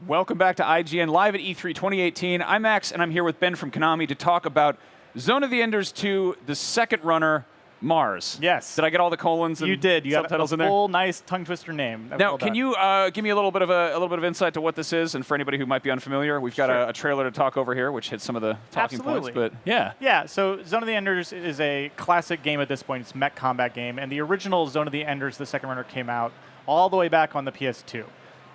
Welcome back to IGN Live at E3 2018. I'm Max, and I'm here with Ben from Konami to talk about Zone of the Enders 2, the second runner, Mars. Yes. Did I get all the colons and You did. You subtitles got in a there? full, nice tongue twister name. Now, well can done. you give me a little bit of insight to what this is, and for anybody who might be unfamiliar, we've got Sure. a trailer to talk over here, which hits some of the talking Absolutely. points. But yeah, Yeah, so Zone of the Enders is a classic game at this point. It's a mech combat game, and the original Zone of the Enders, the second runner, came out all the way back on the PS2.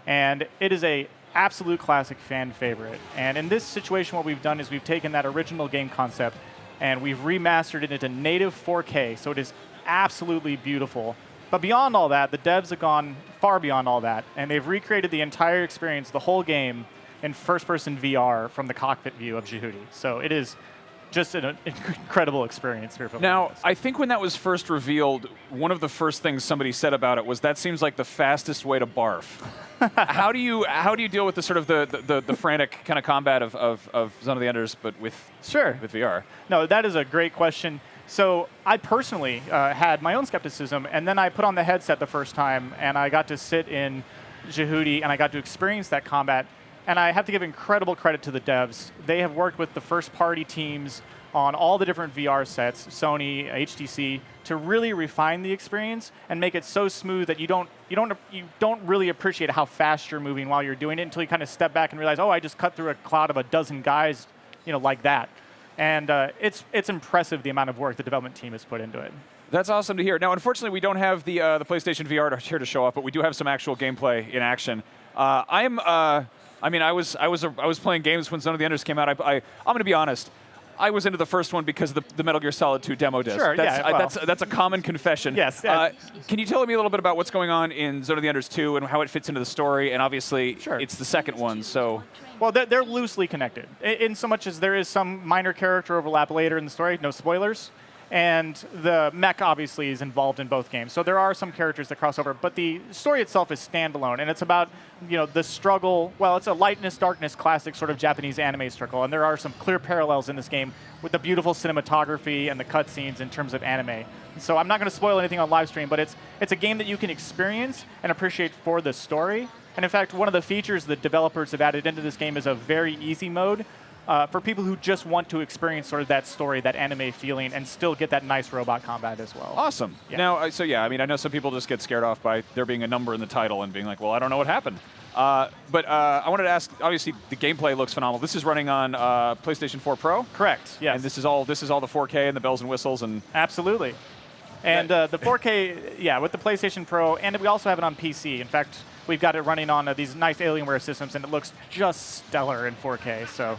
And it is a absolute classic fan favorite. And in this situation, what we've done is we've taken that original game concept and we've remastered it into native 4K, so it is absolutely beautiful. But beyond all that, the devs have gone far beyond all that, and they've recreated the entire experience, the whole game, in first-person VR from the cockpit view of Jehudi. So it is just an incredible experience. now, I think when that was first revealed, one of the first things somebody said about it was that seems like the fastest way to barf. How do you deal with the sort of the frantic kind of combat of Zone of the Enders, but with VR? No, that is a great question. So I personally had my own skepticism, and then I put on the headset the first time, and I got to sit in Jehudi, and I got to experience that combat. And I have to give incredible credit to the devs. They have worked with the first-party teams on all the different VR sets, Sony, HTC, to really refine the experience and make it so smooth that you don't really appreciate how fast you're moving while you're doing it until you kind of step back and realize, oh, I just cut through a cloud of a dozen guys, like that. And it's impressive the amount of work the development team has put into it. That's awesome to hear. Now, unfortunately, we don't have the PlayStation VR here to show off, but we do have some actual gameplay in action. I was playing games when Zone of the Enders came out. I'm going to be honest. I was into the first one because of the Metal Gear Solid 2 demo disc. Sure, that's a common confession. Yes. Can you tell me a little bit about what's going on in Zone of the Enders 2 and how it fits into the story? And obviously, Sure. It's the second one, so... Well, they're loosely connected, in so much as there is some minor character overlap later in the story, no spoilers. And the mech obviously is involved in both games. So there are some characters that cross over, but the story itself is standalone, and it's about the struggle. Well, it's a lightness, darkness, classic sort of Japanese anime struggle, and there are some clear parallels in this game with the beautiful cinematography and the cutscenes in terms of anime. So I'm not going to spoil anything on live stream, but it's a game that you can experience and appreciate for the story. And in fact, one of the features that developers have added into this game is a very easy mode. For people who just want to experience sort of that story, that anime feeling, and still get that nice robot combat as well. Awesome. Yeah. Now, I know some people just get scared off by there being a number in the title and being like, well, I don't know what happened. But I wanted to ask, obviously, the gameplay looks phenomenal. This is running on PlayStation 4 Pro? Correct, yes. And this is all the 4K and the bells and whistles and... Absolutely. And the 4K, with the PlayStation Pro, and we also have it on PC. In fact, we've got it running on these nice Alienware systems, and it looks just stellar in 4K, so...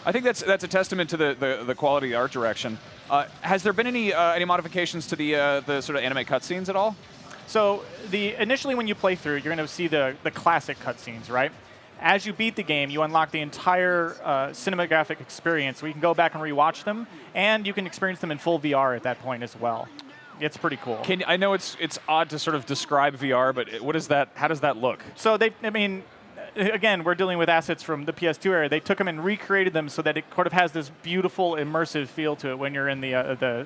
I think that's a testament to the quality of the art direction. Has there been any modifications to the sort of anime cutscenes at all? So initially when you play through, you're going to see the classic cutscenes, right? As you beat the game, you unlock the entire cinematographic experience, so you can go back and rewatch them, and you can experience them in full VR at that point as well. It's pretty cool. I know it's odd to sort of describe VR, but what is that? How does that look? So again, we're dealing with assets from the PS2 era. They took them and recreated them so that it sort of has this beautiful, immersive feel to it when you're in the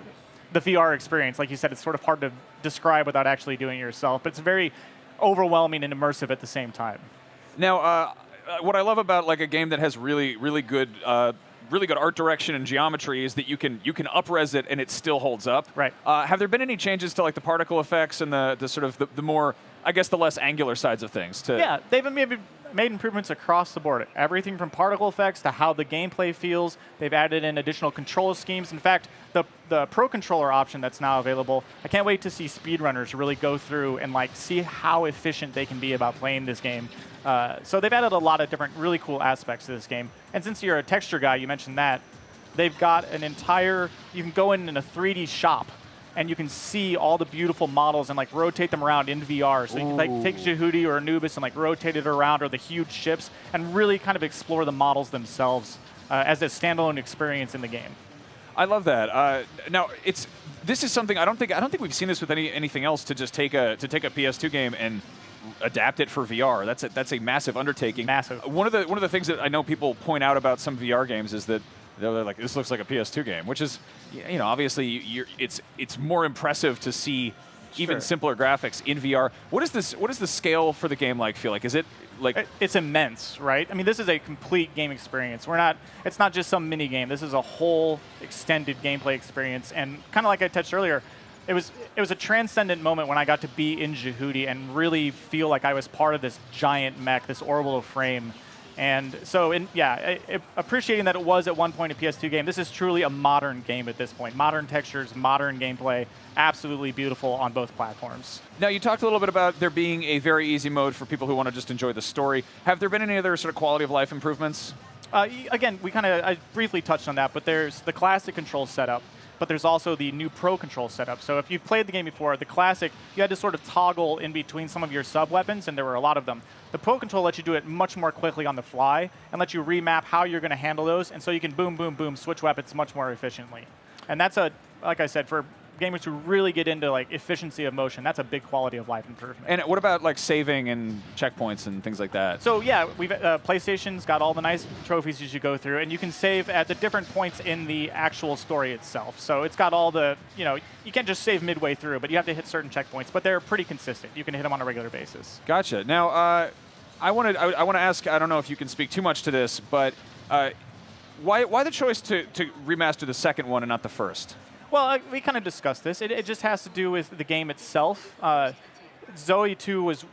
VR experience. Like you said, it's sort of hard to describe without actually doing it yourself, but it's very overwhelming and immersive at the same time. Now, what I love about like a game that has really good art direction and geometry is that you can up-res it and it still holds up. Right. Have there been any changes to like the particle effects and the sort of the more, I guess, the less angular sides of things? Yeah, they've made improvements across the board. Everything from particle effects to how the gameplay feels. They've added in additional control schemes. In fact, the Pro Controller option that's now available, I can't wait to see speedrunners really go through and see how efficient they can be about playing this game. So they've added a lot of different really cool aspects to this game. And since you're a texture guy, you mentioned that, they've got an entire, you can go in a 3D shop and you can see all the beautiful models and rotate them around in VR. So you can take Jehudi or Anubis and rotate it around, or the huge ships, and really kind of explore the models themselves as a standalone experience in the game. I love that. Now, this is something I don't think we've seen this with anything else, to just take a PS2 game and adapt it for VR. That's a massive undertaking. Massive. One of the things that I know people point out about some VR games is that they're like, this looks like a PS2 game, which is, obviously it's more impressive to see even simpler graphics in VR. What does the scale for the game feel like? Is it like It's immense, right? I mean, this is a complete game experience. It's not just some mini game. This is a whole extended gameplay experience. And kind of like I touched earlier, it was a transcendent moment when I got to be in Djibouti and really feel like I was part of this giant mech, this orbital frame. And so, appreciating that it was at one point a PS2 game, this is truly a modern game at this point. Modern textures, modern gameplay, absolutely beautiful on both platforms. Now, you talked a little bit about there being a very easy mode for people who want to just enjoy the story. Have there been any other sort of quality of life improvements? Again, I briefly touched on that, but there's the classic control setup, but there's also the new Pro control setup. So if you've played the game before, the classic, you had to sort of toggle in between some of your sub-weapons, and there were a lot of them. The Pro control lets you do it much more quickly on the fly and lets you remap how you're going to handle those, and so you can boom, boom, boom, switch weapons much more efficiently. And that's like I said, for gamers who really get into like efficiency of motion, that's a big quality of life improvement. And what about like saving and checkpoints and things like that? So yeah, PlayStation's got all the nice trophies you should go through, and you can save at the different points in the actual story itself. So it's got all the, you can't just save midway through, but you have to hit certain checkpoints. But they're pretty consistent. You can hit them on a regular basis. Gotcha. Now, I want to ask. I don't know if you can speak too much to this, but why the choice to remaster the second one and not the first? Well, we kind of discussed this. It just has to do with the game itself. ZoE2 was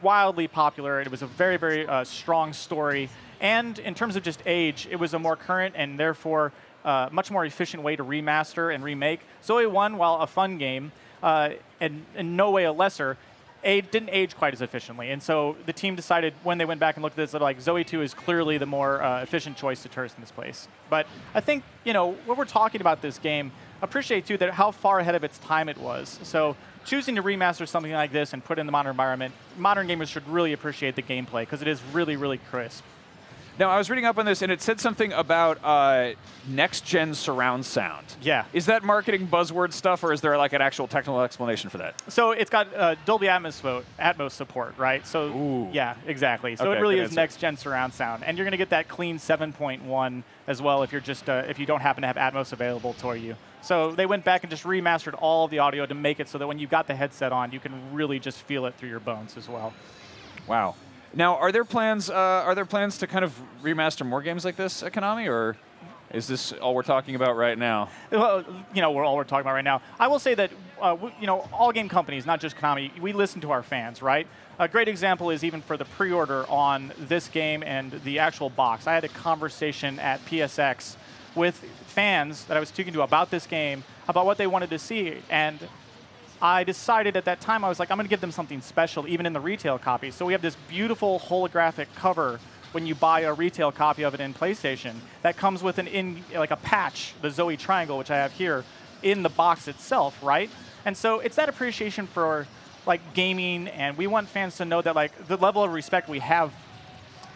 wildly popular. It was a very, very strong story. And in terms of just age, it was a more current and therefore much more efficient way to remaster and remake. ZoE1, while a fun game, and in no way a lesser, didn't age quite as efficiently. And so the team decided when they went back and looked at this, that like ZoE2 is clearly the more efficient choice to turn in this place. But I think, when we're talking about this game, appreciate too that how far ahead of its time it was. So choosing to remaster something like this and put it in the modern environment, modern gamers should really appreciate the gameplay because it is really, really crisp. Now, I was reading up on this, and it said something about next-gen surround sound. Yeah. Is that marketing buzzword stuff, or is there like an actual technical explanation for that? So it's got Dolby Atmos support, right? So Ooh. Yeah, exactly. So Okay, it really good is answer. next-gen surround sound, and you're going to get that clean 7.1 as well if you're just if you don't happen to have Atmos available to you. So they went back and just remastered all of the audio to make it so that when you've got the headset on, you can really just feel it through your bones as well. Wow. Now, are there plans to kind of remaster more games like this at Konami, or is this all we're talking about right now? Well, we're talking about right now. I will say that, all game companies, not just Konami, we listen to our fans, right? A great example is even for the pre-order on this game and the actual box. I had a conversation at PSX with fans that I was speaking to about this game, about what they wanted to see, and I decided at that time, I was like, I'm going to give them something special, even in the retail copy. So we have this beautiful holographic cover when you buy a retail copy of it in PlayStation that comes with a patch, the ZoE triangle, which I have here, in the box itself, right? And so it's that appreciation for like gaming, and we want fans to know that like the level of respect we have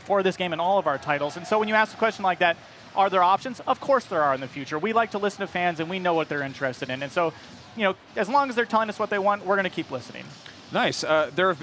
for this game and all of our titles. And so when you ask a question like that, are there options? Of course there are in the future. We like to listen to fans, and we know what they're interested in. And so, as long as they're telling us what they want, we're going to keep listening. Nice. There's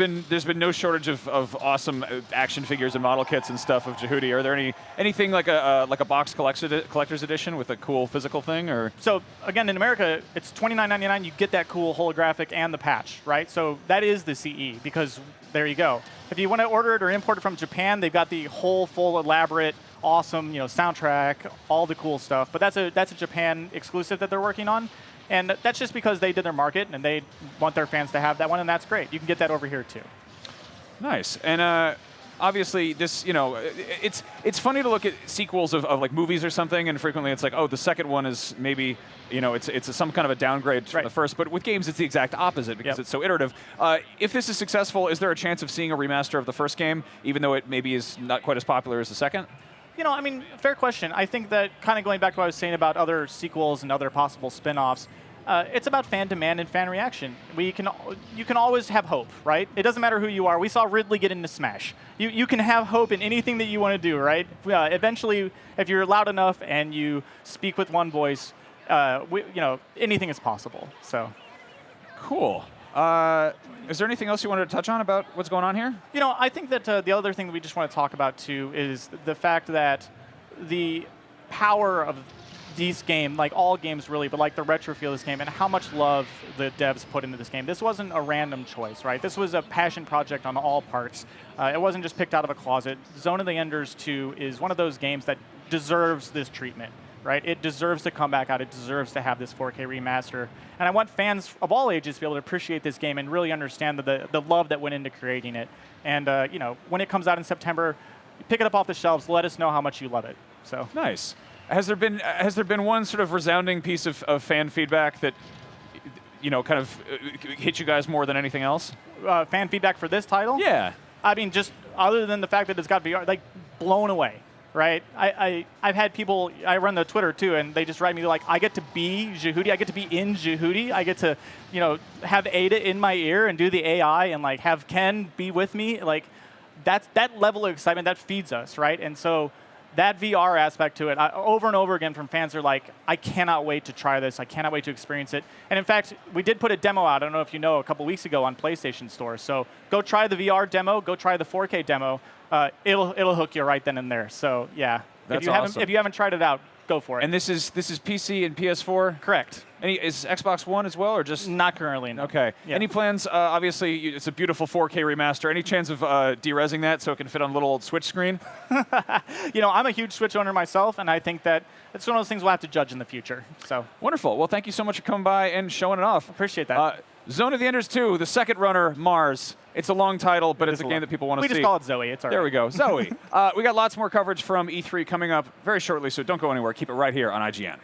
been no shortage of awesome action figures and model kits and stuff of Djibouti. Are there anything like a box collector's edition with a cool physical thing, or? So again, in America, it's $29.99. You get that cool holographic and the patch, right? So that is the CE, because there you go. If you want to order it or import it from Japan, they've got the whole full elaborate, awesome, soundtrack, all the cool stuff. But that's a Japan exclusive that they're working on. And that's just because they did their market and they want their fans to have that one, and that's great. You can get that over here too. Nice. And obviously, this, it's funny to look at sequels of like movies or something, and frequently it's like, oh, the second one is maybe, it's some kind of a downgrade from the first. But with games, it's the exact opposite because it's so iterative. If this is successful, is there a chance of seeing a remaster of the first game, even though it maybe is not quite as popular as the second? Fair question. I think that kind of going back to what I was saying about other sequels and other possible spin-offs, it's about fan demand and fan reaction. You can always have hope, right? It doesn't matter who you are. We saw Ridley get into Smash. You can have hope in anything that you want to do, right? Eventually, if you're loud enough and you speak with one voice, anything is possible. So, cool. Is there anything else you wanted to touch on about what's going on here? I think that the other thing that we just want to talk about, too, is the fact that the power of this game, like all games really, but like the retro feel of this game and how much love the devs put into this game. This wasn't a random choice, right? This was a passion project on all parts. It wasn't just picked out of a closet. Zone of the Enders 2 is one of those games that deserves this treatment, right? It deserves to come back out. It deserves to have this 4K remaster. And I want fans of all ages to be able to appreciate this game and really understand the love that went into creating it. And you know, when it comes out in September, pick it up off the shelves. Let us know how much you love it. So nice. Has there been one sort of resounding piece of fan feedback that, you know, kind of hit you guys more than anything else? Fan feedback for this title? Yeah. I mean, just other than the fact that it's got VR, like blown away, right? I've had people, I run the Twitter too, and they just write me like, I get to be Jehudi, I get to be in Jehudi, I get to, you know, have Ada in my ear and do the AI and like have Ken be with me. Like that level of excitement, that feeds us, right? And so that VR aspect to it, over and over again from fans are like, I cannot wait to try this. I cannot wait to experience it. And in fact, we did put a demo out, I don't know if you know, a couple weeks ago on PlayStation Store. So go try the VR demo, go try the 4K demo. It'll hook you right then and there. So yeah, That's awesome. If you haven't tried it out, go for it. And this is PC and PS4? Correct. Is Xbox One as well, or just? Not currently, no. Okay. Yeah. Any plans? Obviously, it's a beautiful 4K remaster. Any chance of de-resing that so it can fit on a little old Switch screen? You know, I'm a huge Switch owner myself, and I think that it's one of those things we'll have to judge in the future. So wonderful. Well, thank you so much for coming by and showing it off. Appreciate that. Zone of the Enders 2, the second runner, Mars. It's a long title, but it's a game that people want to see. We just call it ZoE. It's all right. There we go. ZoE. We got lots more coverage from E3 coming up very shortly, so don't go anywhere. Keep it right here on IGN.